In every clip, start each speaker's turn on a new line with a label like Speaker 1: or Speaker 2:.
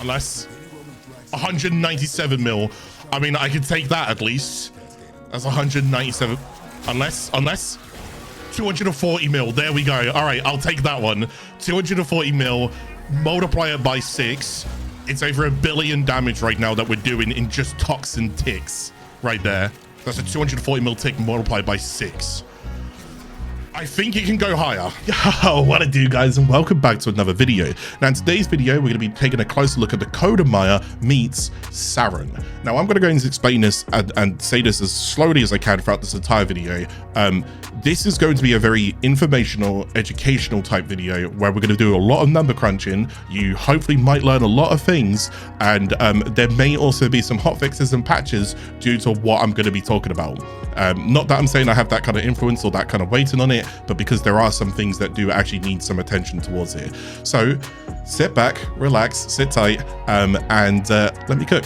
Speaker 1: Unless 197 mil. I mean, I could take that at least. That's 197. Unless 240 mil. There we go. All right, I'll take that one. 240 mil. Multiply it by 6. It's over 1 billion damage right now that we're doing in just toxin ticks right there. That's a 240 mil tick multiplied by 6. I think it can go higher. Yo, what it do, guys, and welcome back to another video. Now in today's video, we're going to be taking a closer look at the Coda Mire meets Saryn. Now I'm going to go and explain this and say this as slowly as I can throughout this entire video. This is going to be a very informational, educational type video where we're going to do a lot of number crunching. You hopefully might learn a lot of things, and there may also be some hot fixes and patches due to what I'm going to be talking about. Not that I'm saying I have that kind of influence or that kind of weighting on it, but because there are some things that do actually need some attention towards it. So sit back, relax, sit tight, and let me cook.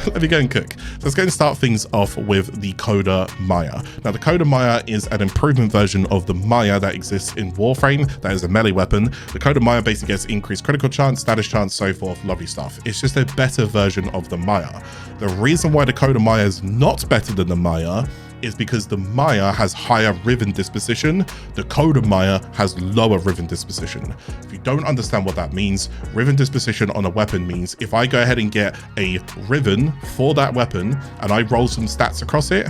Speaker 1: Let me go and cook. So let's go and start things off with the Coda Mire. Now the Coda Mire is an improvement version of the Mire that exists in Warframe. That is a melee weapon. The Coda Mire basically gets increased critical chance, status chance, so forth, lovely stuff. It's just a better version of the Mire. The reason why the Coda Mire is not better than the Mire is because the Mire has higher Riven disposition, the Coda Mire has lower Riven disposition. If you don't understand what that means, Riven disposition on a weapon means if I go ahead and get a Riven for that weapon and I roll some stats across it,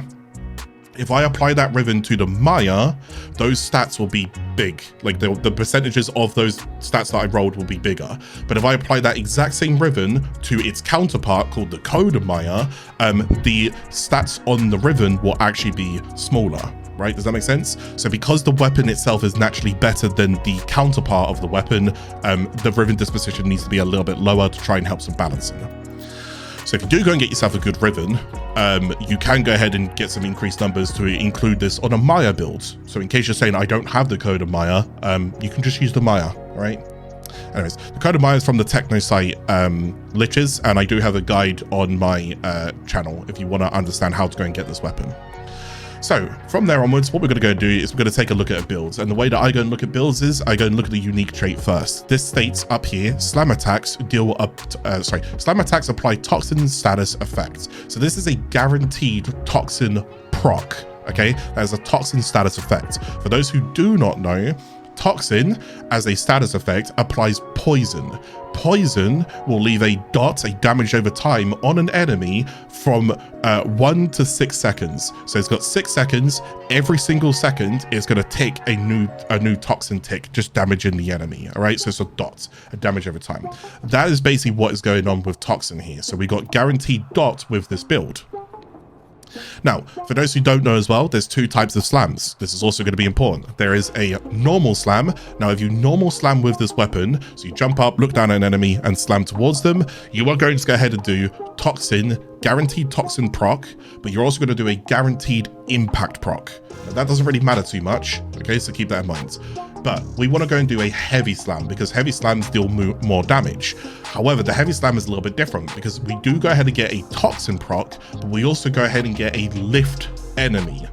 Speaker 1: if I apply that Riven to the Mire, those stats will be big. Like the percentages of those stats that I rolled will be bigger. But if I apply that exact same Riven to its counterpart called the Coda Mire, the stats on the Riven will actually be smaller. Right? Does that make sense? So because the weapon itself is naturally better than the counterpart of the weapon, the Riven disposition needs to be a little bit lower to try and help some balancing. So if you do go and get yourself a good Riven, you can go ahead and get some increased numbers to include this on a Mire build. So in case you're saying I don't have the Coda Mire, you can just use the Mire, right? Anyways, the Coda Mire is from the techno site Liches, and I do have a guide on my channel if you want to understand how to go and get this weapon. So from there onwards, what we're going to go do is we're going to take a look at builds. And the way that I go and look at builds is I go and look at the unique trait first. This states up here, slam attacks slam attacks apply toxin status effects. So this is a guaranteed toxin proc. Okay, that is a toxin status effect. For those who do not know, toxin as a status effect applies poison. Poison will leave a dot, a damage over time on an enemy from 1 to 6 seconds. So it's got 6 seconds. Every single second is going to take a new toxin tick, just damaging the enemy. All right, so it's a dot, a damage over time. That is basically what is going on with toxin here. So we got guaranteed dot with this build. Now, for those who don't know as well, there's 2 types of slams. This is also going to be important. There is a normal slam. Now, if you normal slam with this weapon, so you jump up, look down at an enemy and slam towards them, you are going to go ahead and do toxin, guaranteed toxin proc, but you're also going to do a guaranteed impact proc. Now, that doesn't really matter too much, okay, so keep that in mind. But we want to go and do a heavy slam because heavy slams deal more damage. However, the heavy slam is a little bit different because we do go ahead and get a toxin proc, but we also go ahead and get a lift enemy.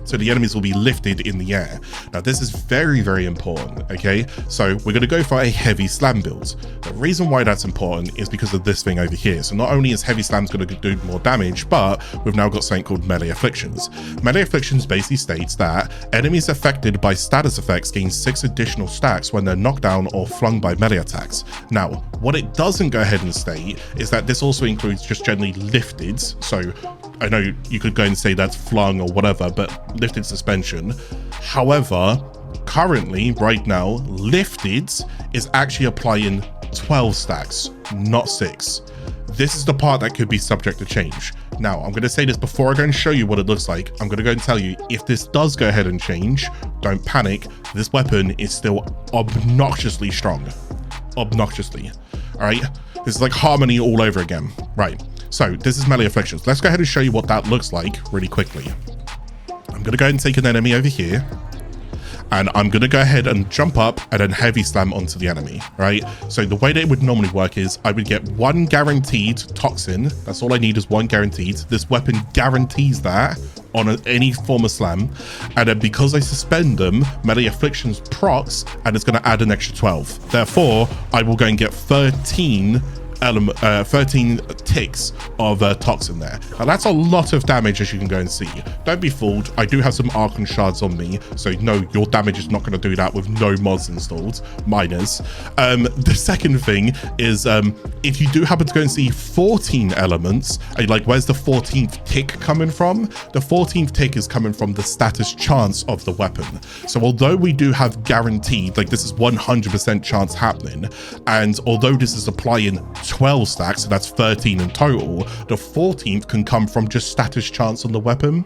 Speaker 1: So the enemies will be lifted in the air. Now this is very, very important, okay? So we're gonna go for a heavy slam build. The reason why that's important is because of this thing over here. So not only is heavy slams gonna do more damage, but we've now got something called melee afflictions. Melee afflictions basically states that enemies affected by status effects gain 6 additional stacks when they're knocked down or flung by melee attacks. Now, what it doesn't go ahead and state is that this also includes just generally lifted. So I know you could go and say that's flung or whatever, but lifted suspension. However, currently, right now, lifted is actually applying 12 stacks, not 6. This is the part that could be subject to change. Now, I'm going to say this before I go and show you what it looks like. I'm going to go and tell you, if this does go ahead and change, don't panic. This weapon is still obnoxiously strong. Obnoxiously. All right? This is like Harmony all over again. Right. So this is melee afflictions. Let's go ahead and show you what that looks like really quickly. I'm going to go ahead and take an enemy over here. and I'm going to go ahead and jump up and then heavy slam onto the enemy, right? So the way that it would normally work is I would get one guaranteed toxin. That's all I need is one guaranteed. This weapon guarantees that on any form of slam, and then because I suspend them, melee afflictions procs, and it's going to add an extra 12. Therefore, I will go and get 13 ticks of toxin there. Now that's a lot of damage, as you can go and see. Don't be fooled, I do have some Archon Shards on me, so no, your damage is not going to do that with no mods installed, minus. The second thing is if you do happen to go and see 14 elements, and you're like, where's the 14th tick coming from? The 14th tick is coming from the status chance of the weapon. So although we do have guaranteed, like this is 100% chance happening, and although this is applying 12 stacks, so that's 13 in total, the 14th can come from just status chance on the weapon,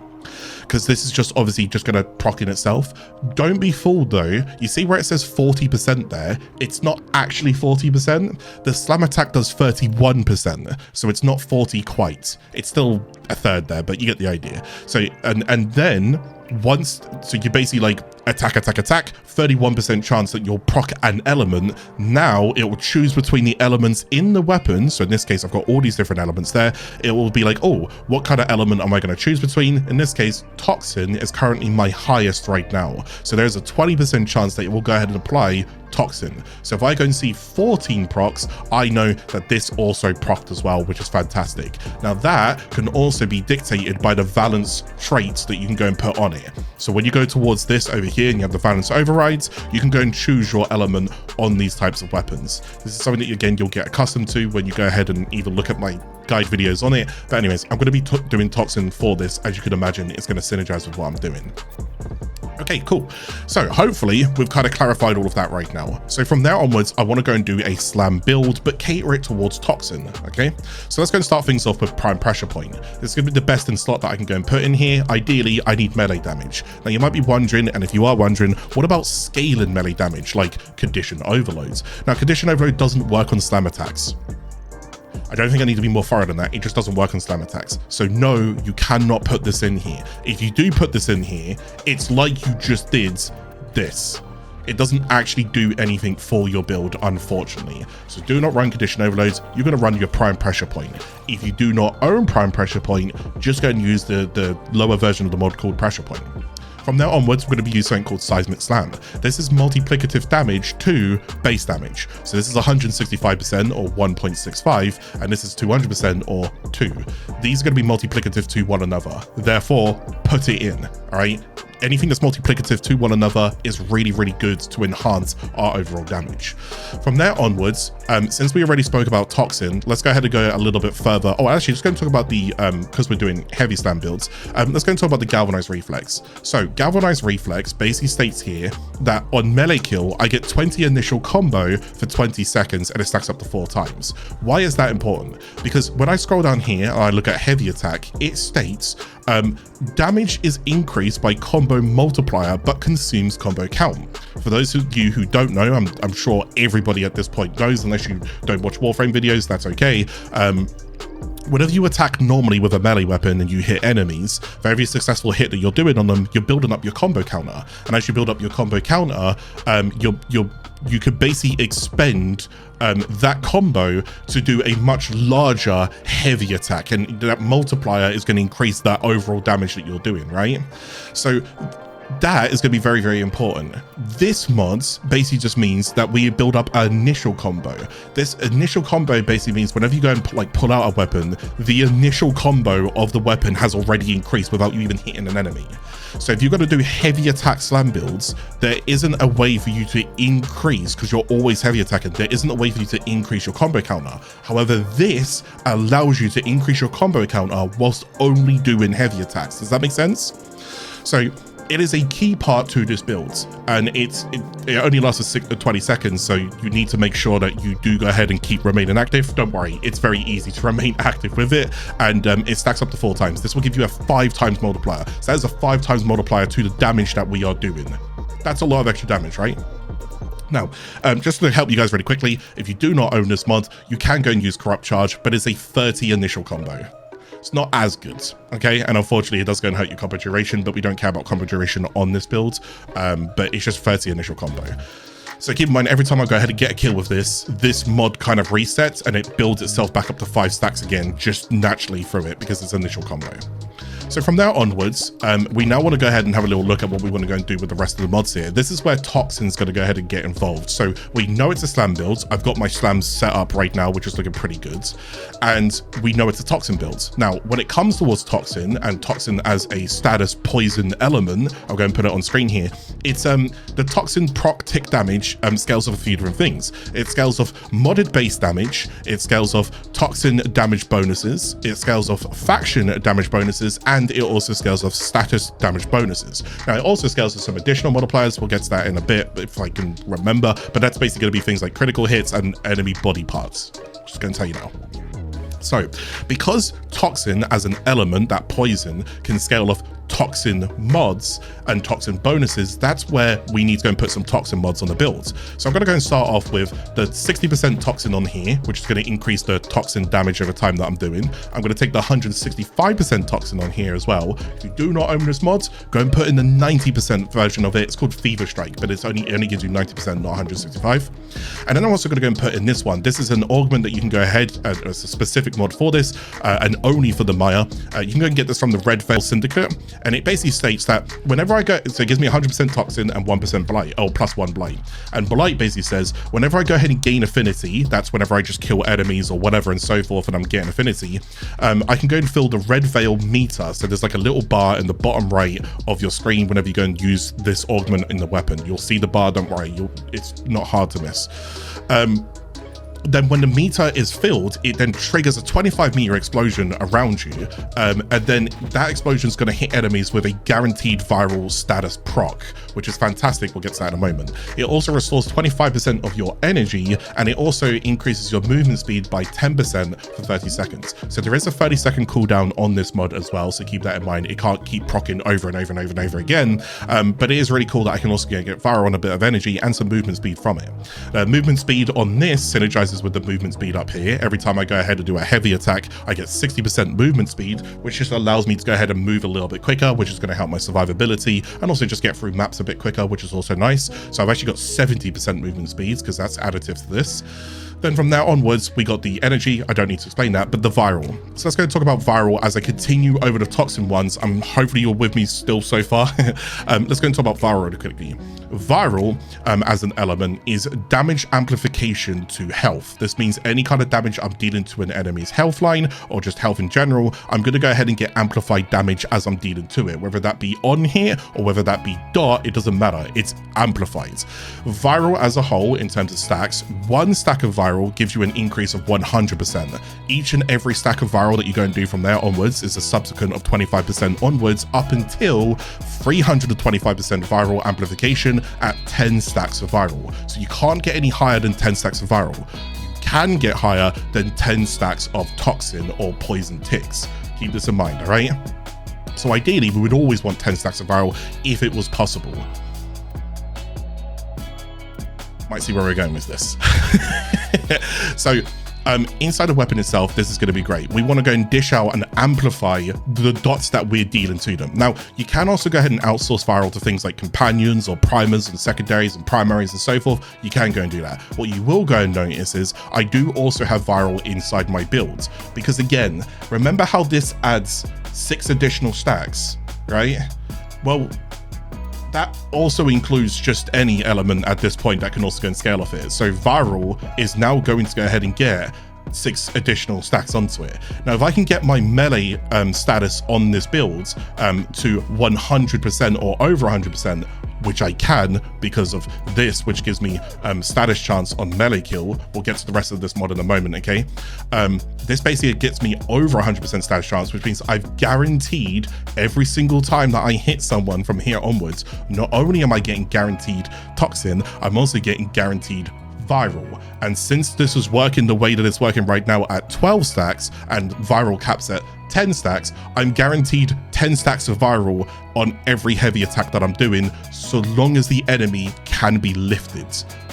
Speaker 1: because this is just obviously just going to proc in itself. Don't be fooled though, you see where it says 40% there, it's not actually 40%. The slam attack does 31%, so it's not 40 quite, it's still a third there, but you get the idea. So and then once, so you basically like attack, 31% chance that you'll proc an element. Now it will choose between the elements in the weapon. So in this case, I've got all these different elements there. It will be like, oh, what kind of element am I going to choose between? In this case, toxin is currently my highest right now. So there's a 20% chance that it will go ahead and apply toxin. So if I go and see 14 procs, I know that this also procced as well, which is fantastic. Now that can also be dictated by the valence traits that you can go and put on it. So when you go towards this over here and you have the valence overrides, you can go and choose your element on these types of weapons. This is something that again you'll get accustomed to when you go ahead and either look at my guide videos on it. But anyways, I'm going to be doing toxin for this. As you can imagine, it's going to synergize with what I'm doing. Okay, cool. So hopefully we've kind of clarified all of that right now. So from there onwards, I want to go and do a slam build, but cater it towards toxin. Okay, so let's go and start things off with prime pressure point. This is going to be the best in slot that I can go and put in here. Ideally, I need melee damage. Now you might be wondering, and if you are wondering, what about scaling melee damage like condition overloads? Now condition overload doesn't work on slam attacks. I don't think I need to be more thorough than that. It just doesn't work on slam attacks. So no, you cannot put this in here. If you do put this in here, it's like you just did this. It doesn't actually do anything for your build, unfortunately. So do not run condition overloads. You're going to run your prime pressure point. If you do not own prime pressure point, just go and use the lower version of the mod called pressure point. From there onwards, we're going to be using something called Seismic Slam. This is multiplicative damage to base damage. So this is 165% or 1.65, and this is 200% or 2. These are going to be multiplicative to one another. Therefore, put it in, all right? Anything that's multiplicative to one another is really, really good to enhance our overall damage. From there onwards, since we already spoke about toxin, let's go ahead and go a little bit further. Oh, actually, just going to talk about the, because we're doing heavy slam builds, let's go and talk about the galvanized reflex. So galvanized reflex basically states here that on melee kill, I get 20 initial combo for 20 seconds and it stacks up to 4 times. Why is that important? Because when I scroll down here and I look at heavy attack, it states damage is increased by combo multiplier but consumes combo count. For those of you who don't know, I'm sure everybody at this point knows, unless you don't watch Warframe videos, that's okay. Whenever you attack normally with a melee weapon and you hit enemies, for every successful hit that you're doing on them, you're building up your combo counter. And as you build up your combo counter, you could basically expend that combo to do a much larger heavy attack, and that multiplier is going to increase that overall damage that you're doing, right? So that is going to be very, very important. This mod basically just means that we build up an initial combo. This initial combo basically means whenever you go and pull out a weapon, the initial combo of the weapon has already increased without you even hitting an enemy. So if you're going to do heavy attack slam builds, there isn't a way for you to increase, because you're always heavy attacking, there isn't a way for you to increase your combo counter. However, this allows you to increase your combo counter whilst only doing heavy attacks. Does that make sense? So it is a key part to this build, and it only lasts 20 seconds, so you need to make sure that you do go ahead and keep remaining active. Don't worry, it's very easy to remain active with it, and it stacks up to 4 times. This will give you a 5 times multiplier. So that is a 5 times multiplier to the damage that we are doing. That's a lot of extra damage, right? Now, just to help you guys really quickly, if you do not own this mod, you can go and use Corrupt Charge, but it's a 30 initial combo. It's not as good, okay? And unfortunately, it does go and hurt your combo duration, but we don't care about combo duration on this build, but it's just 30 initial combo. So keep in mind, every time I go ahead and get a kill with this mod kind of resets and it builds itself back up to 5 stacks again, just naturally through it because it's initial combo. So from there onwards, we now want to go ahead and have a little look at what we want to go and do with the rest of the mods here. This is where Toxin's going to go ahead and get involved. So we know it's a slam build. I've got my slams set up right now, which is looking pretty good. And we know it's a Toxin build. Now, when it comes towards Toxin and Toxin as a status poison element, I'll go and put it on screen here. It's the Toxin proc tick damage scales of a few different things. It scales of modded base damage. It scales of Toxin damage bonuses. It scales of faction damage bonuses, and it also scales of status damage bonuses. Now, it also scales of some additional multipliers. We'll get to that in a bit if I can remember, but that's basically going to be things like critical hits and enemy body parts. Just going to tell you now. So, because Toxin as an element, that poison, can scale off Toxin mods and Toxin bonuses, that's where we need to go and put some Toxin mods on the builds. So I'm going to go and start off with the 60% Toxin on here, which is going to increase the Toxin damage over time that I'm doing. I'm going to take the 165% Toxin on here as well. If you do not own this mod, go and put in the 90% version of it. It's called Fever Strike, but it only gives you 90%, not 165. And then I'm also going to go and put in this one. This is an augment that you can go ahead, it's a specific mod for this, and only for the Maya. You can go and get this from the Red Veil Syndicate, and it basically states that whenever I go, so it gives me 100% Toxin and 1% Blight, oh, plus 1 Blight. And Blight basically says, whenever I go ahead and gain affinity, that's whenever I just kill enemies or whatever and so forth, and I'm getting affinity, I can go and fill the Red Veil meter. So there's like a little bar in the bottom right of your screen whenever you go and use this augment in the weapon. You'll see the bar, don't worry, it's not hard to miss. Then when the meter is filled, it then triggers a 25 meter explosion around you, and then that explosion is going to hit enemies with a guaranteed viral status proc, which is fantastic. We'll get to that in a moment. It also restores 25% of your energy, and it also increases your movement speed by 10% for 30 seconds. So there is a 30-second cooldown on this mod as well, so keep that in mind. It can't keep proccing over and over and over and over again, but it is really cool that I can also get viral on a bit of energy and some movement speed from it. Movement speed on this synergizes with the movement speed up here. Every time I go ahead and do a heavy attack, I get 60% movement speed, which just allows me to go ahead and move a little bit quicker, which is going to help my survivability and also just get through maps a bit quicker, which is also nice. So I've actually got 70% movement speeds because that's additive to this. Then from there onwards, we got the energy. I don't need to explain that, but the viral. So let's go talk about viral as I continue over the Toxin ones. Hopefully you're with me still so far. Let's go and talk about viral really quickly. Viral as an element is damage amplification to health. This means any kind of damage I'm dealing to an enemy's health line or just health in general, I'm going to go ahead and get amplified damage as I'm dealing to it. Whether that be on here or whether that be dot, it doesn't matter. It's amplified. Viral as a whole in terms of stacks, one stack of viral gives you an increase of 100%. Each and every stack of viral that you go and do from there onwards is a subsequent of 25% onwards up until 325% viral amplification at 10 stacks of viral. So you can't get any higher than 10 stacks of viral. You can get higher than 10 stacks of Toxin or poison ticks. Keep this in mind, all right? So ideally, we would always want 10 stacks of viral if it was possible. Might see where we're going with this. So inside the weapon itself, this is going to be great. We want to go and dish out and amplify the dots that we're dealing to them. Now, you can also go ahead and outsource viral to things like companions or primers and secondaries and primaries and so forth. You can go and do that. What you will go and notice is I do also have viral inside my builds, because again, remember how this adds 6 additional stacks, right? Well, that also includes just any element at this point that can also go and scale off it. So viral is now going to go ahead and get 6 additional stacks onto it. Now, if I can get my melee status on this build to 100% or over 100%, which I can because of this, which gives me status chance on melee kill. We'll get to the rest of this mod in a moment, okay? This basically gets me over 100% status chance, which means I've guaranteed every single time that I hit someone from here onwards, not only am I getting guaranteed Toxin, I'm also getting guaranteed viral. And since this is working the way that it's working right now at 12 stacks and viral caps at 10 stacks, I'm guaranteed 10 stacks of viral on every heavy attack that I'm doing, so long as the enemy can be lifted.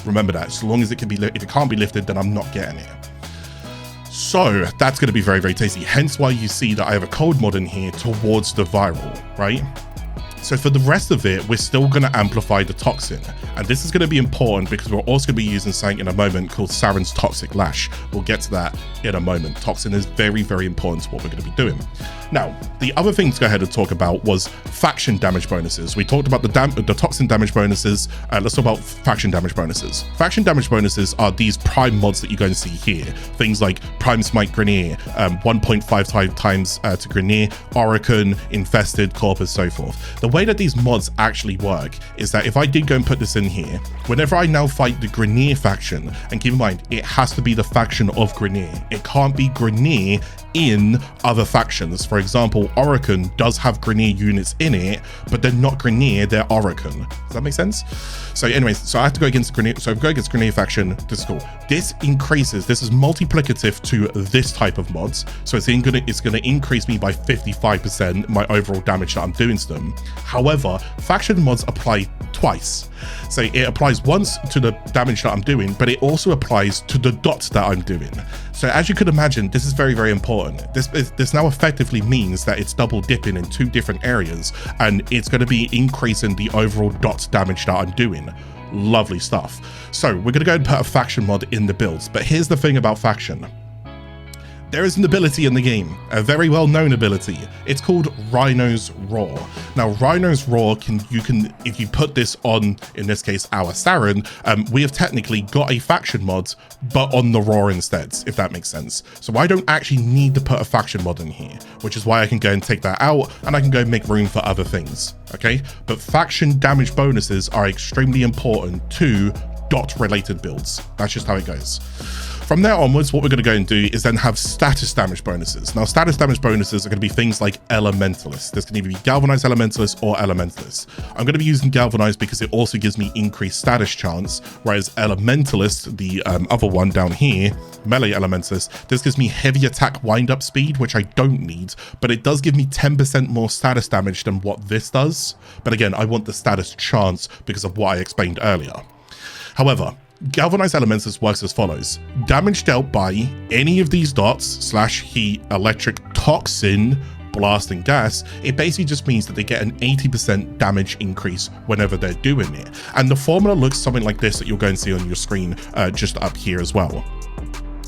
Speaker 1: Remember that, so long as it can be if it can't be lifted, then I'm not getting it. So that's going to be very, very tasty. Hence why you see that I have a cold mod in here towards the viral, right? So for the rest of it, we're still going to amplify the toxin. And this is going to be important because we're also going to be using something in a moment called Saryn's Toxic Lash. We'll get to that in a moment. Toxin is very, very important to what we're going to be doing. Now, the other thing to go ahead and talk about was faction damage bonuses. We talked about the toxin damage bonuses. Let's talk about faction damage bonuses. Faction damage bonuses are these prime mods that you're going to see here. Things like Prime Smite Grenier, 1.5 times to Grenier, Archon, Infested, Corpus, so forth. The way that these mods actually work is that if I did go and put this in here, whenever I now fight the Grenier faction, and keep in mind, it has to be the faction of Grenier. It can't be Grenier in other factions. For example, Archon does have Grenier units in it, but they're not Grenier, they're Archon. Does that make sense? So anyways, so I have to go against Grenier. So if I go against Grenier faction, this is cool. This increases, this is multiplicative to this type of mods. So it's gonna increase me by 55% my overall damage that I'm doing to them. However, faction mods apply twice. So it applies once to the damage that I'm doing, but it also applies to the dots that I'm doing. So as you could imagine, this is very, very important. This now effectively means that it's double dipping in two different areas, and it's going to be increasing the overall dot damage that I'm doing. Lovely stuff. So we're going to go and put a faction mod in the builds, but here's the thing about faction. There is an ability in the game, a very well-known ability. It's called Rhino's Roar. Now, Rhino's Roar if you put this on, in this case, our Saryn, we have technically got a faction mod, but on the Roar instead, if that makes sense. So I don't actually need to put a faction mod in here, which is why I can go and take that out, and I can go and make room for other things, okay? But faction damage bonuses are extremely important to dot-related builds. That's just how it goes. From there onwards, what we're going to go and do is then have status damage bonuses. Now, status damage bonuses are going to be things like Elementalist. This can either be Galvanized Elementalist or Elementalist. I'm going to be using Galvanized because it also gives me increased status chance, whereas Elementalist, the other one down here, Melee Elementalist, this gives me heavy attack wind-up speed, which I don't need, but it does give me 10% more status damage than what this does. But again, I want the status chance because of what I explained earlier. However, Galvanized Elementalist works as follows. Damage dealt by any of these dots / heat, electric, toxin, blast, and gas, it basically just means that they get an 80% damage increase whenever they're doing it. And the formula looks something like this that you'll go and see on your screen just up here as well.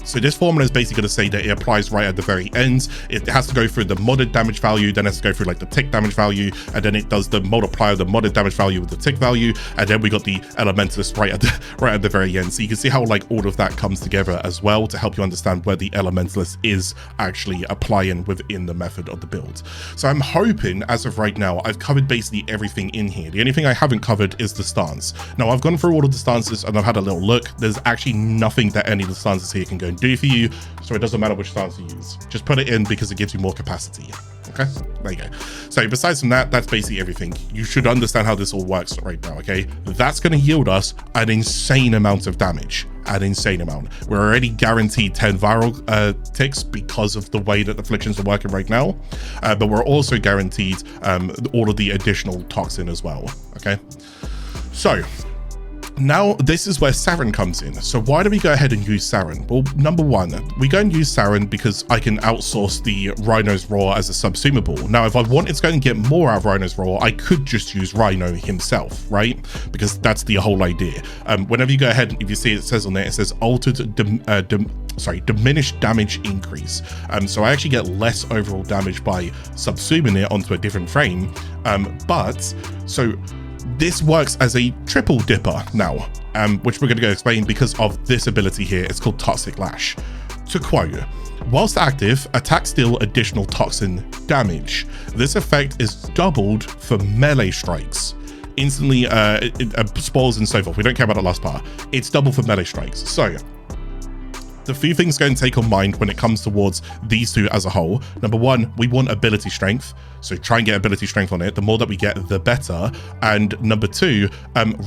Speaker 1: So this formula is basically going to say that it applies right at the very end. It has to go through the modded damage value, then it has to go through like the tick damage value, and then it does the multiplier of the modded damage value with the tick value, and then we got the Elementalist right at the very end. So you can see how like all of that comes together as well to help you understand where the Elementalist is actually applying within the method of the build. So I'm hoping, as of right now, I've covered basically everything in here. The only thing I haven't covered is the stance. Now, I've gone through all of the stances and I've had a little look. There's actually nothing that any of the stances here can go and do for you, so it doesn't matter which stance you use. Just put it in because it gives you more capacity. Okay, there you go. So besides from that, that's basically everything. You should understand how this all works right now, okay? That's going to yield us an insane amount of damage. An insane amount. We're already guaranteed 10 viral ticks because of the way that the Afflictions are working right now, but we're also guaranteed all of the additional toxin as well, okay? So now this is where Saryn comes in. So why do we go ahead and use Saryn? Well, number one, we go and use Saryn because I can outsource the Rhino's Roar as a subsumable. Now, if I wanted to go and get more out of Rhino's Roar, I could just use Rhino himself, right? Because that's the whole idea. Whenever you go ahead, if you see it says on there, it says altered diminished damage increase. So I actually get less overall damage by subsuming it onto a different frame. So this works as a triple dipper now, which we're going to go explain because of this ability here. It's called Toxic Lash. To quote, whilst active, attacks deal additional toxin damage. This effect is doubled for melee strikes. Instantly spoils and so forth. We don't care about the last part. It's double for melee strikes. So the few things going to take on mind when it comes towards these two as a whole. Number one, we want ability strength. So try and get ability strength on it. The more that we get, the better. And number two,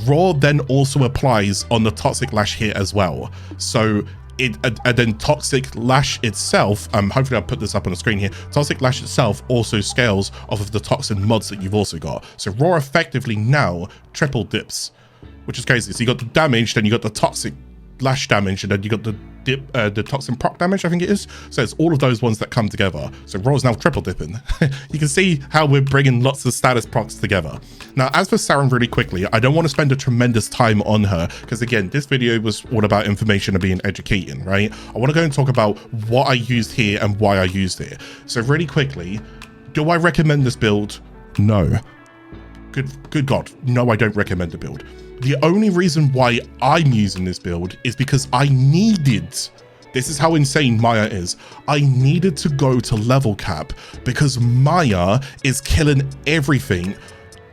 Speaker 1: Roar then also applies on the Toxic Lash here as well. So and then Toxic Lash itself, hopefully I'll put this up on the screen here. Toxic Lash itself also scales off of the toxin mods that you've also got. So Roar effectively now triple dips, which is crazy. So you got the damage, then you got the toxic Lash damage, and then you got the Toxin proc damage, I think it is. So it's all of those ones that come together. So Ra's now triple dipping. You can see how we're bringing lots of status procs together. Now, as for Saryn, really quickly, I don't want to spend a tremendous time on her, because again, this video was all about information and being educating, right? I want to go and talk about what I used here and why I used it. So really quickly, do I recommend this build? No. Good God, no, I don't recommend the build. The only reason why I'm using this build is because I needed, this is how insane Maya is, I needed to go to level cap because Maya is killing everything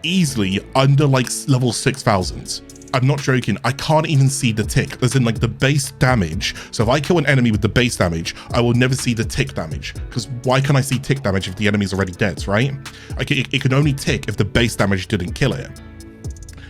Speaker 1: easily under like level 6,000. I'm not joking, I can't even see the tick, as in like the base damage. So if I kill an enemy with the base damage, I will never see the tick damage, because why can I see tick damage if the enemy's already dead, right? It can only tick if the base damage didn't kill it.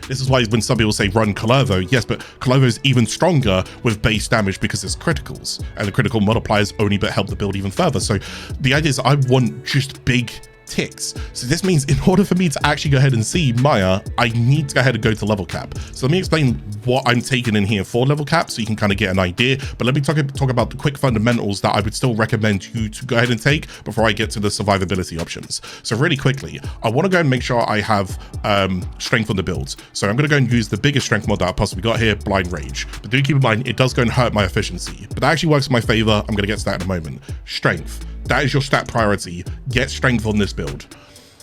Speaker 1: This is why when some people say run Colovo, yes, but Colovo is even stronger with base damage because it's criticals, and the critical multipliers only but help the build even further. So the idea is I want just big ticks. So this means in order for me to actually go ahead and see Maya, I need to go ahead and go to level cap. So let me explain what I'm taking in here for level cap so you can kind of get an idea. But let me talk about the quick fundamentals that I would still recommend you to go ahead and take before I get to the survivability options. So really quickly, I want to go and make sure I have strength on the builds. So I'm going to go and use the biggest strength mod that I possibly got here, Blind Rage. But do keep in mind, it does go and hurt my efficiency. But that actually works in my favor. I'm going to get to that in a moment. Strength. That is your stat priority. Get strength on this build.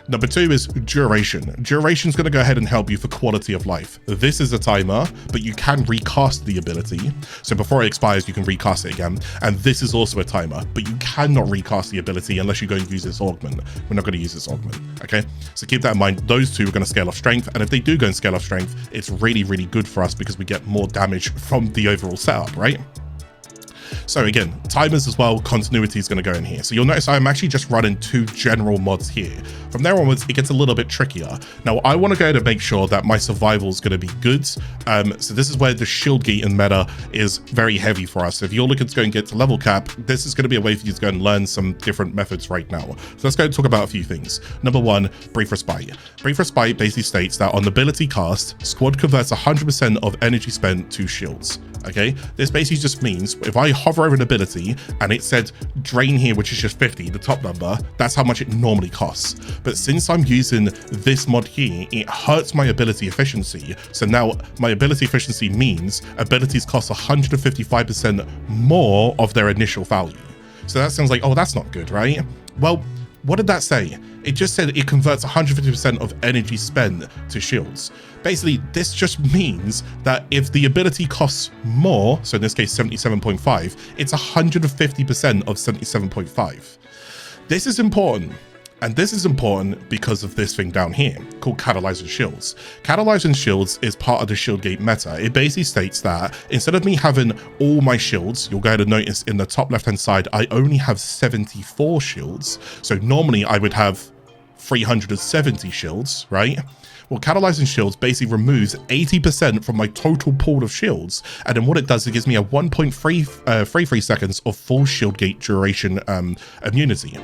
Speaker 1: Number 2 is duration. Duration is going to go ahead and help you for quality of life. This is a timer, but you can recast the ability. So before it expires, you can recast it again. And this is also a timer, but you cannot recast the ability unless you go and use this augment. We're not going to use this augment, okay? So keep that in mind. Those two are going to scale off strength. And if they do go and scale off strength, it's really, really good for us because we get more damage from the overall setup, right? So again, timers as well, continuity is going to go in here. So you'll notice I'm actually just running 2 general mods here. From there onwards, it gets a little bit trickier. Now, I want to go to make sure that my survival is going to be good. So this is where the shield gating meta is very heavy for us. So if you're looking to go and get to level cap, this is going to be a way for you to go and learn some different methods right now. So let's go and talk about a few things. Number 1, Brief Respite. Brief Respite basically states that on ability cast, squad converts 100% of energy spent to shields. Okay, this basically just means if I hover over an ability and it said drain here, which is just 50, the top number, that's how much it normally costs. But since I'm using this mod here, it hurts my ability efficiency. So now my ability efficiency means abilities cost 155% more of their initial value. So that sounds like, oh, that's not good, right? Well, what did that say? It just said it converts 150% of energy spent to shields. Basically, this just means that if the ability costs more, so in this case 77.5, it's 150% of 77.5. This is important. And this is important because of this thing down here called Catalyzing Shields. Catalyzing Shields is part of the shield gate meta. It basically states that instead of me having all my shields, you'll go ahead and notice in the top left-hand side, I only have 74 shields. So normally I would have 370 shields, right? Well, Catalyzing Shields basically removes 80% from my total pool of shields. And then what it does, it gives me a 1.33 seconds of full shield gate duration immunity.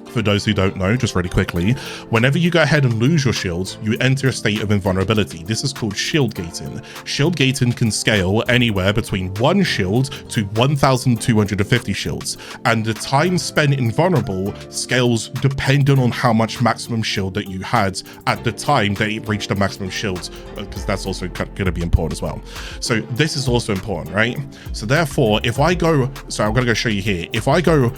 Speaker 1: For those who don't know, just really quickly, whenever you go ahead and lose your shields, you enter a state of invulnerability. This is called shield gating. Shield gating can scale anywhere between 1 shield to 1,250 shields. And the time spent invulnerable scales depending on how much maximum shield that you had at the time that it reached the maximum shield, because that's also going to be important as well. So this is also important, right? So therefore, if I go, so I'm going to go show you here. If I go,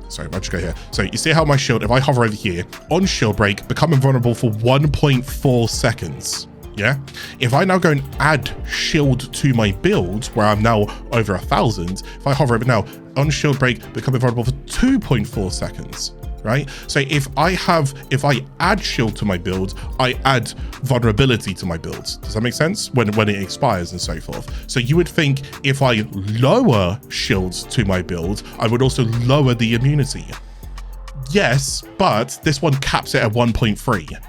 Speaker 1: sorry, I'll just go here. So you see how my shield, if I hover over here, on shield break, become invulnerable for 1.4 seconds. Yeah. If I now go and add shield to my build, where I'm now over 1,000, if I hover over now, on shield break, become invulnerable for 2.4 seconds. Right? So if I add shield to my build, I add vulnerability to my build. Does that make sense? When it expires and so forth. So you would think if I lower shields to my build, I would also lower the immunity. Yes, but this one caps it at 1.3.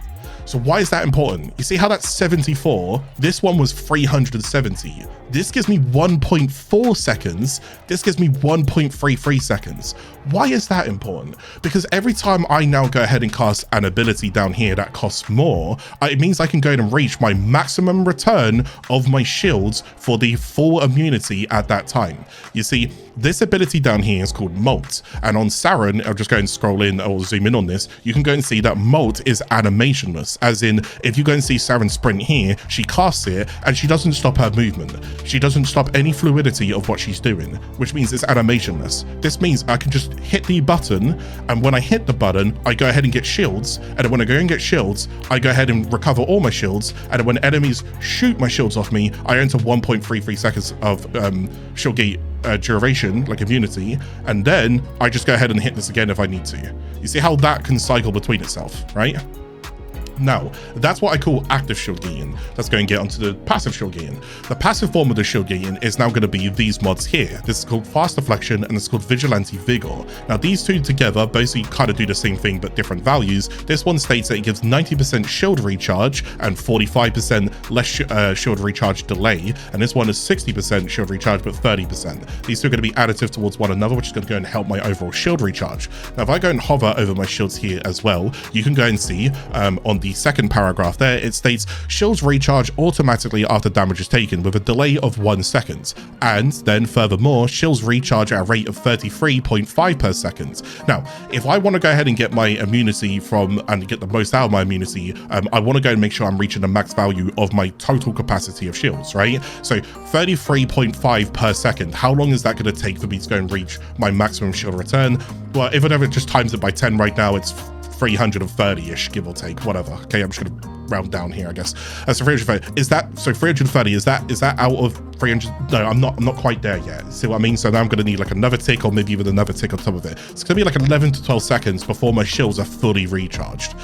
Speaker 1: So why is that important? You see how that's 74? This one was 370. This gives me 1.4 seconds. This gives me 1.33 seconds. Why is that important? Because every time I now go ahead and cast an ability down here that costs more, it means I can go ahead and reach my maximum return of my shields for the full immunity at that time. You see, this ability down here is called Molt, and on Saryn, I'll just go and scroll in or zoom in on this, you can go and see that Molt is animationless, as in, if you go and see Saryn sprint here, she casts it, and she doesn't stop her movement. She doesn't stop any fluidity of what she's doing, which means it's animationless. This means I can just hit the button, and when I hit the button, I go ahead and get shields, and then when I go and get shields, I go ahead and recover all my shields, and when enemies shoot my shields off me, I enter 1.33 seconds of shield gate duration, like immunity, and then I just go ahead and hit this again if I need to. You see how that can cycle between itself, right? Now, that's what I call active shield gating. Let's go and get onto the passive shield gating. The passive form of the shield gating is now going to be these mods here. This is called Fast Affliction and it's called Vigilante Vigor. Now, these two together basically kind of do the same thing but different values. This one states that it gives 90% shield recharge and 45% less shield recharge delay, and this one is 60% shield recharge but 30%. These two are going to be additive towards one another, which is going to go and help my overall shield recharge. Now, if I go and hover over my shields here as well, you can go and see on the second paragraph there, it states shields recharge automatically after damage is taken with a delay of 1 second, and then furthermore shields recharge at a rate of 33.5 per second. Now, if I want to go ahead and get my immunity from and get the most out of my immunity, I want to go and make sure I'm reaching the max value of my total capacity of shields, right? So 33.5 per second, how long is that going to take for me to go and reach my maximum shield return? Well, if it ever just times it by 10 right now, it's 330-ish, give or take, whatever. Okay, I'm just gonna round down here, I guess. So 330, is that, so 330, is that out of 300? No, I'm not quite there yet. See what I mean? So now I'm gonna need like another tick or maybe even another tick on top of it. It's gonna be like 11 to 12 seconds before my shields are fully recharged.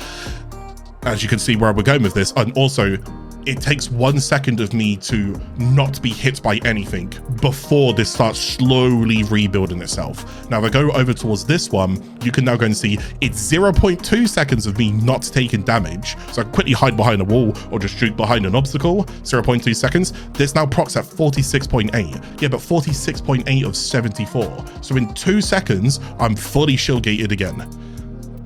Speaker 1: As you can see where we're going with this, and also it takes 1 second of me to not be hit by anything before this starts slowly rebuilding itself. Now, if I go over towards this one, you can now go and see it's 0.2 seconds of me not taking damage. So I quickly hide behind a wall or just shoot behind an obstacle, 0.2 seconds. This now procs at 46.8. Yeah, but 46.8 of 74. So in 2 seconds, I'm fully shield gated again.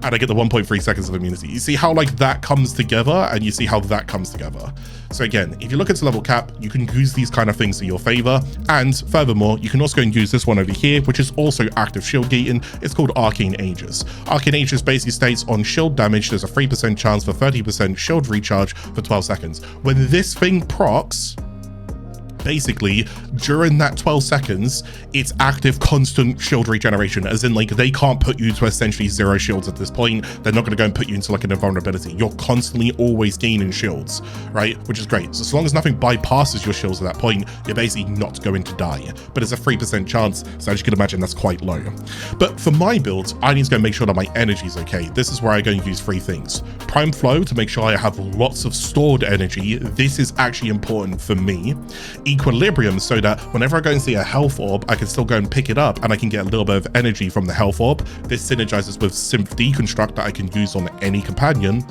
Speaker 1: And I get the 1.3 seconds of immunity. You see how like that comes together, and you see how that comes together. So again, if you look at the level cap, you can use these kind of things to your favor. And furthermore, you can also go and use this one over here, which is also active shield gating. It's called Arcane Aegis. Arcane Aegis basically states on shield damage, there's a 3% chance for 30% shield recharge for 12 seconds. When this thing procs, basically during that 12 seconds, it's active constant shield regeneration, as in like they can't put you to essentially 0 shields at this point. They're not going to go and put you into like an invulnerability. You're constantly always gaining shields, right? Which is great. So as long as nothing bypasses your shields at that point, you're basically not going to die, but it's a 3% chance, so as you can imagine, that's quite low. But for my build, I need to go and make sure that my energy is okay. This is where I go and use 3 things. Prime Flow to make sure I have lots of stored energy. This is actually important for me. Equilibrium, so that whenever I go and see a health orb, I can still go and pick it up and I can get a little bit of energy from the health orb. This synergizes with Synth Deconstruct that I can use on any companion.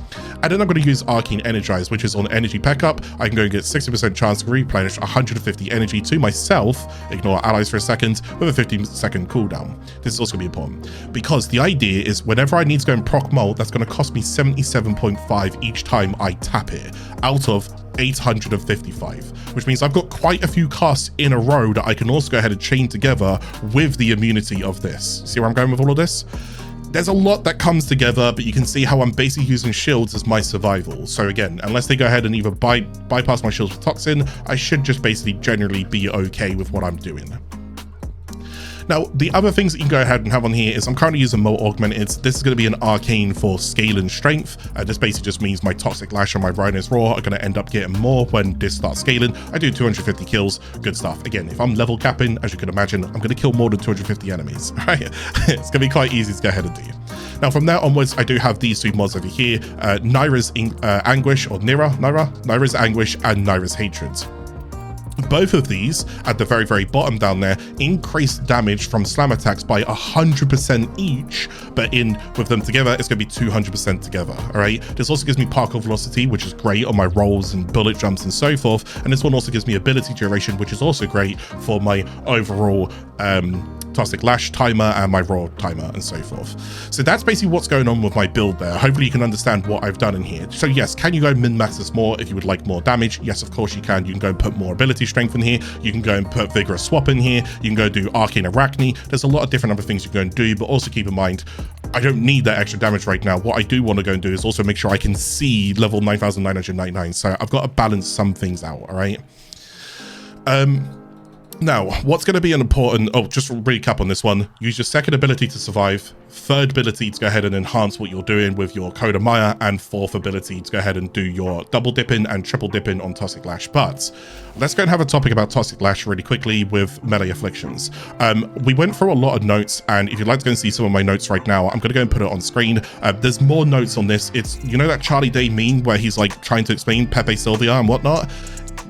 Speaker 1: And then I'm going to use Arcane Energize, which is on energy pickup. I can go and get 60% chance to replenish 150 energy to myself, ignore allies for a second, with a 15-second cooldown. This is also going to be important because the idea is whenever I need to go and proc Molt, that's going to cost me 77.5 each time I tap it, out of 855, which means I've got quite a few casts in a row that I can also go ahead and chain together with the immunity of this. See where I'm going with all of this? There's a lot that comes together, but you can see how I'm basically using shields as my survival. So again, unless they go ahead and either bypass my shields with Toxin, I should just basically generally be okay with what I'm doing. Now, the other things that you can go ahead and have on here is I'm currently using Molt Augmented. This is going to be an arcane for scale and strength. This basically just means my Toxic Lash and my Rhino's Roar are going to end up getting more when this starts scaling. I do 250 kills, good stuff. Again, if I'm level capping, as you can imagine, I'm going to kill more than 250 enemies, right? It's going to be quite easy to go ahead and do. Now, from there onwards, I do have these 2 mods over here, Nyra's Anguish, or Nyra's Anguish and Nyra's Hatred. Both of these at the very, very bottom down there increase damage from slam attacks by 100% each, but with them together, it's going to be 200% together. All right. This also gives me particle velocity, which is great on my rolls and bullet jumps and so forth. And this one also gives me ability duration, which is also great for my overall Toxic Lash timer and my raw timer and so forth. So that's basically what's going on with my build there. Hopefully you can understand what I've done in here. So yes, can you go min-max this more if you would like more damage? Yes, of course you can. You can go and put more ability strength in here. You can go and put vigorous swap in here. You can go do arcane arachne. There's a lot of different other things you can go and do, but also keep in mind, I don't need that extra damage right now. What I do want to go and do is also make sure I can see level 9,999. So I've got to balance some things out. All right. Now, what's going to be an important, just to recap on this one, use your second ability to survive, third ability to go ahead and enhance what you're doing with your Coda Mire, and fourth ability to go ahead and do your double dipping and triple dipping on Toxic Lash. But let's go and have a topic about Toxic Lash really quickly with melee afflictions. We went through a lot of notes, and if you'd like to go and see some of my notes right now, I'm going to go and put it on screen. There's more notes on this. It's, you know that Charlie Day meme where he's like trying to explain Pepe Sylvia and whatnot?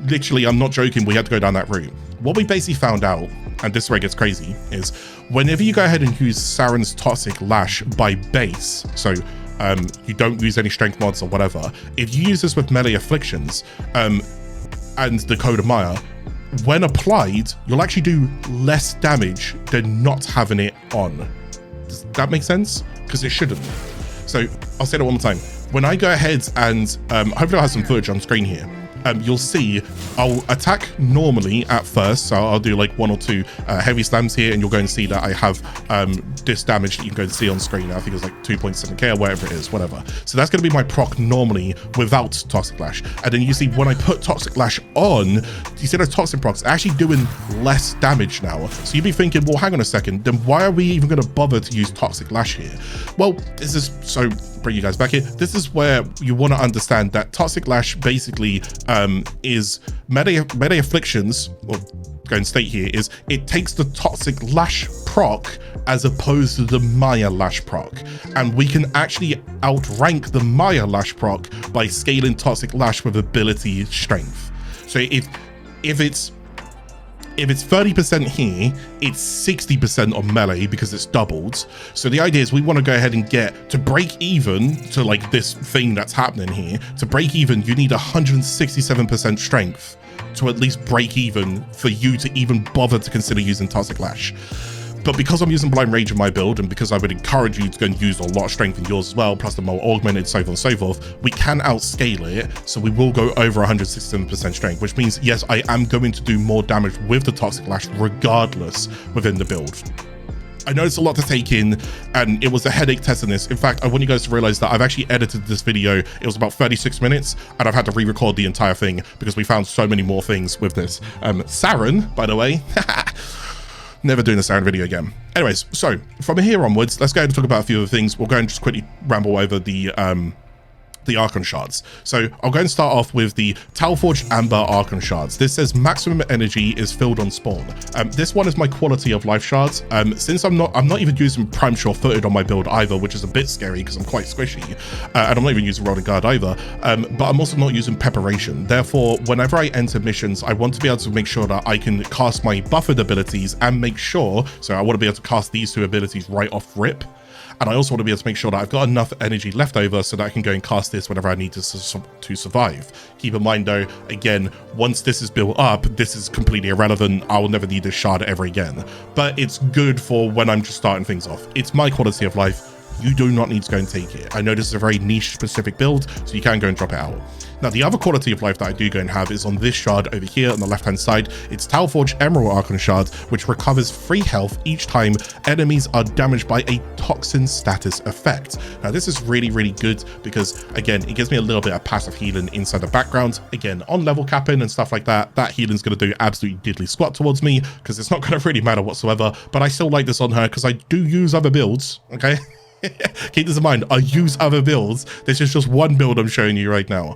Speaker 1: Literally, I'm not joking, we had to go down that route. What we basically found out, and this is where it gets crazy, is whenever you go ahead and use Saryn's Toxic Lash by base, so you don't use any strength mods or whatever, if you use this with melee afflictions and the Coda Mire, when applied, you'll actually do less damage than not having it on. Does that make sense? Because it shouldn't. So I'll say that one more time. When I go ahead and hopefully I'll have some footage on screen here. You'll see I'll attack normally at first, so I'll do like 1 or 2 heavy slams here, and you'll go and see that I have this damage that you can go and see on screen. I think it's like 2.7k or whatever it is, whatever. So that's going to be my proc normally without Toxic Lash. And then you see when I put Toxic Lash on, you see those toxic procs actually doing less damage now. So you'd be thinking, well, hang on a second, then why are we even going to bother to use Toxic Lash here? Well, this is so bring you guys back here. This is where you want to understand that Toxic Lash basically is melee afflictions, or go and state here, is it takes the Toxic Lash proc as opposed to the Mire Lash proc, and we can actually outrank the Mire Lash proc by scaling Toxic Lash with ability strength. So if it's 30% here, it's 60% on melee because it's doubled. So the idea is we want to go ahead and get to break even to like this thing that's happening here. To break even, you need 167% strength to at least break even for you to even bother to consider using Toxic Lash. But because I'm using Blind Rage in my build, and because I would encourage you to go and use a lot of strength in yours as well, plus the more augmented, so on and so forth, we can outscale it. So we will go over 167% strength, which means, yes, I am going to do more damage with the Toxic Lash regardless within the build. I know it's a lot to take in, and it was a headache testing this. In fact, I want you guys to realize that I've actually edited this video. It was about 36 minutes, and I've had to re-record the entire thing because we found so many more things with this. Saryn, by the way, never doing a Saryn video again. Anyways, so from here onwards, let's go ahead and talk about a few other things. We'll go and just quickly ramble over the Archon Shards. So I'll go and start off with the Talforged Amber Archon Shards. This says maximum energy is filled on spawn. This one is my quality of life shards. Since I'm not even using Prime Sure-Footed on my build either, which is a bit scary because I'm quite squishy, and I'm not even using Rolling Guard either, but I'm also not using Preparation. Therefore, whenever I enter missions, I want to be able to make sure that I can cast my buffered abilities and make sure, so I want to be able to cast these 2 abilities right off rip. And I also want to be able to make sure that I've got enough energy left over so that I can go and cast this whenever I need to survive. Keep in mind though, again, once this is built up, this is completely irrelevant. I will never need this shard ever again. But it's good for when I'm just starting things off. It's my quality of life. You do not need to go and take it. I know this is a very niche specific build, so you can go and drop it out. Now, the other quality of life that I do go and have is on this shard over here on the left-hand side. It's Talforged Emerald Archon Shard, which recovers 3 health each time enemies are damaged by a toxin status effect. Now, this is really, really good because, again, it gives me a little bit of passive healing inside the background. Again, on level capping and stuff like that, that healing is going to do absolutely diddly squat towards me because it's not going to really matter whatsoever. But I still like this on her because I do use other builds, okay? Keep this in mind, I use other builds. This is just one build I'm showing you right now.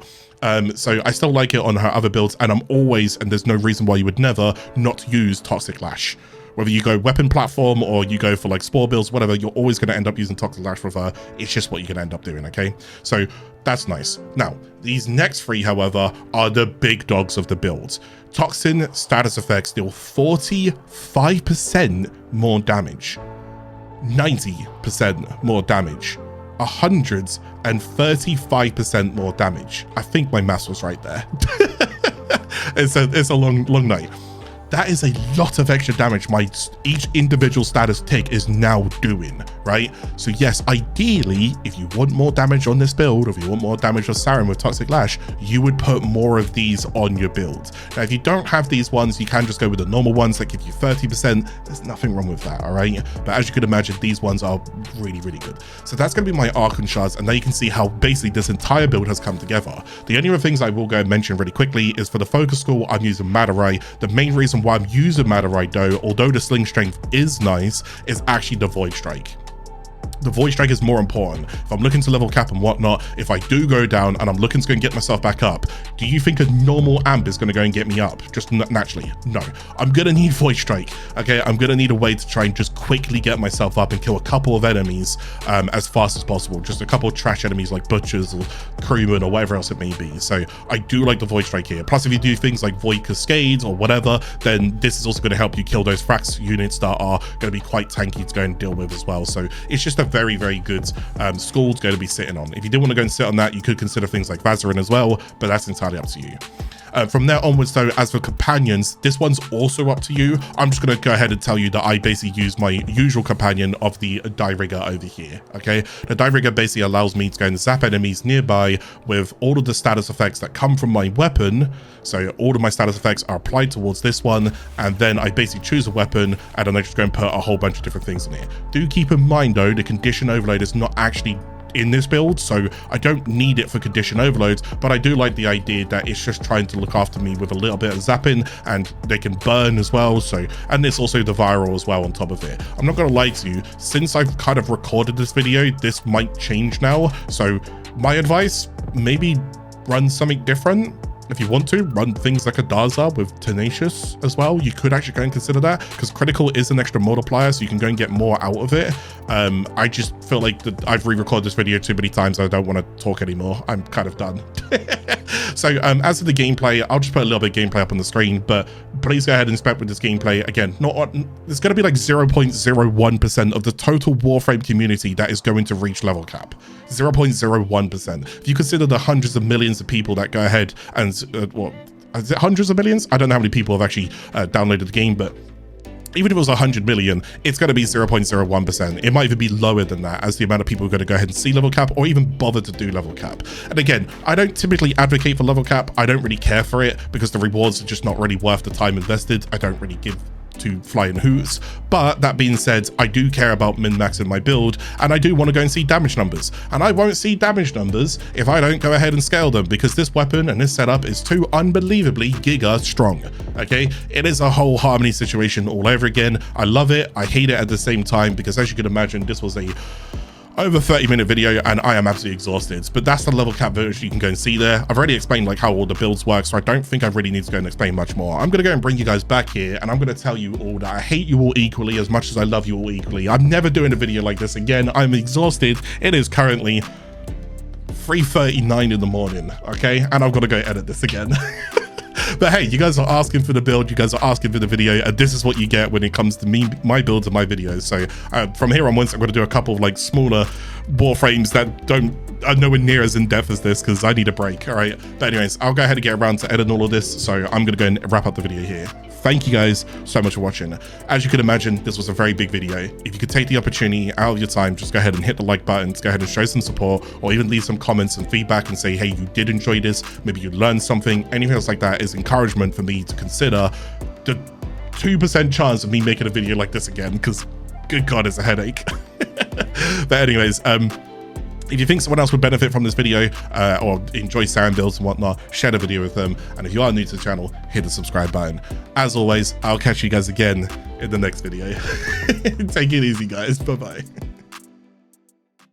Speaker 1: So I still like it on her other builds, and I'm always, and there's no reason why you would never not use Toxic Lash Whether you go weapon platform or you go for like spore builds, whatever, you're always going to end up using Toxic Lash with her. It's just what you're going to end up doing, okay? So that's nice. Now, these next three, however, are the big dogs of the builds. Toxin status effects deal 45% more damage, 90% more damage, 135% more damage. I think my maths was right there. It's a long night. That is a lot of extra damage each individual status tick is now doing, right? So yes, ideally, if you want more damage on this build, or if you want more damage on Saryn with Toxic Lash, you would put more of these on your build. Now, if you don't have these ones, you can just go with the normal ones that give you 30%. There's nothing wrong with that, all right? But as you can imagine, these ones are really, really good. So that's gonna be my Archon Shards, and now you can see how basically this entire build has come together. The only other things I will go and mention really quickly is for the focus school, I'm using Madarai. The main reason why I'm using Madarai though, although the sling strength is nice, is actually the Void Strike. The Void Strike is more important. If I'm looking to level cap and whatnot, if I do go down and I'm looking to go and get myself back up, do you think a normal amp is going to go and get me up just naturally? No, I'm going to need Void Strike. Okay, I'm going to need a way to try and just quickly get myself up and kill a couple of enemies as fast as possible. Just a couple of trash enemies like Butchers or Crewmen or whatever else it may be. So I do like the Void Strike here. Plus, if you do things like Void Cascades or whatever, then this is also going to help you kill those frax units that are going to be quite tanky to go and deal with as well. So it's just a very, very good school to go to be sitting on. If you did want to go and sit on that, you could consider things like Vazarin as well, but that's entirely up to you. From there onwards though, as for companions, this one's also up to you. I'm just going to go ahead and tell you that I basically use my usual companion of the Die Rigger over here, okay? The Die Rigger basically allows me to go and zap enemies nearby with all of the status effects that come from my weapon. So all of my status effects are applied towards this one, and then I basically choose a weapon, and then I just go and put a whole bunch of different things in it. Do keep in mind though, the condition overload is not actually in this build, so I don't need it for condition overloads, but I do like the idea that it's just trying to look after me with a little bit of zapping, and they can burn as well. So, and there's also the viral as well on top of it. I'm not gonna lie to you, since I've kind of recorded this video, this might change now. So my advice, maybe run something different. If you want to, run things like a Daza with Tenacious as well. You could actually go and consider that, because critical is an extra multiplier, so you can go and get more out of it. I just feel like that I've re-recorded this video too many times. I don't want to talk anymore. I'm kind of done. So as for the gameplay, I'll just put a little bit of gameplay up on the screen, but please go ahead and inspect with this gameplay. Again, it's going to be like 0.01% of the total Warframe community that is going to reach level cap. 0.01%. If you consider the hundreds of millions of people that go ahead and what is it, hundreds of millions? I don't know how many people have actually downloaded the game, but even if it was 100 million, it's going to be 0.01%. It might even be lower than that, as the amount of people who are going to go ahead and see level cap or even bother to do level cap. And again, I don't typically advocate for level cap. I don't really care for it because the rewards are just not really worth the time invested. I don't really give to flying hoots. But that being said, I do care about min-maxing my build, and I do want to go and see damage numbers, and I won't see damage numbers if I don't go ahead and scale them, because this weapon and this setup is too unbelievably giga strong. Okay, it is a whole Harmony situation all over again. I love it, I hate it at the same time, because as you can imagine, this was a over 30-minute video and I am absolutely exhausted, but that's the level cap version you can go and see there. I've already explained like how all the builds work, so I don't think I really need to go and explain much more. I'm gonna go and bring you guys back here, and I'm gonna tell you all that I hate you all equally as much as I love you all equally. I'm never doing a video like this again. I'm exhausted. It is currently 3:39 in the morning, okay, and I've got to go edit this again. But hey, you guys are asking for the build, you guys are asking for the video, and this is what you get when it comes to me, my builds and my videos. So from here onwards, I'm going to do a couple of like smaller Warframes that are nowhere near as in depth as this, because I need a break. All right, but anyways, I'll go ahead and get around to editing all of this, so I'm going to go and wrap up the video here. Thank you guys so much for watching. As you can imagine, this was a very big video. If you could take the opportunity out of your time, just go ahead and hit the like button, go ahead and show some support, or even leave some comments and feedback and say, hey, you did enjoy this, maybe you learned something. Anything else like that is encouragement for me to consider the 2% chance of me making a video like this again, because good God, it's a headache. But anyways, if you think someone else would benefit from this video or enjoy Saryn builds and whatnot, share the video with them. And if you are new to the channel, hit the subscribe button. As always, I'll catch you guys again in the next video. Take it easy, guys. Bye-bye.